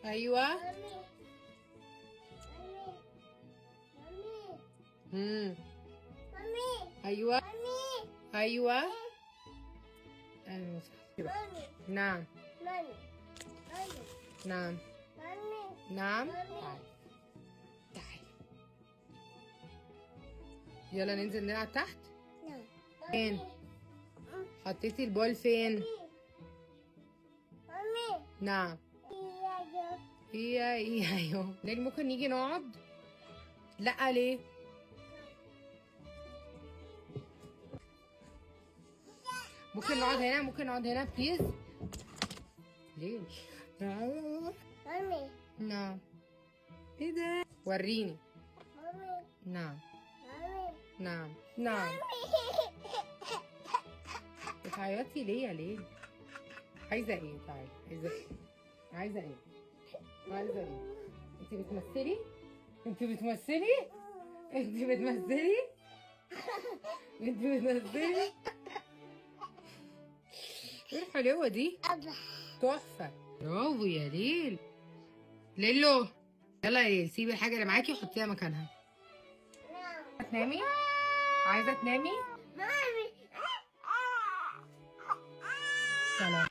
ايوه. مامي ايوه. مامي ايوه. ايوه صح. مامي نعم. مامي نعم. مامي نعم. مامي. تعالي تعالي. يلا ننزل نلعب تحت. فين؟ حطيتي البول فين؟ مامي نعم. ايوه نجم، ممكن نيجي نقعد؟ لا ليه؟ ممكن نقعد هنا، ممكن نقعد هنا بليز. ليه؟ مامي نعم. ايه ده؟ وريني. مامي نعم. مامي نعم. نعم. بتعيطي ليه يا ليه؟ عايزة ايه؟ تعالي، عايزة ايه؟ عايزة ايه؟ عايزة ايه؟ انت بتمثلي؟ انت بتمثلي؟ انت بتمثلي؟ انت بتمثلي؟ ايه الحلاوة دي؟ أبا تحفة. برافو يا ليل. ليلو يلا يا ليل، سيبي الحاجة اللي معاكي وحطيها مكانها. هتنامي؟ عايزة تنامي؟ مامي سلام.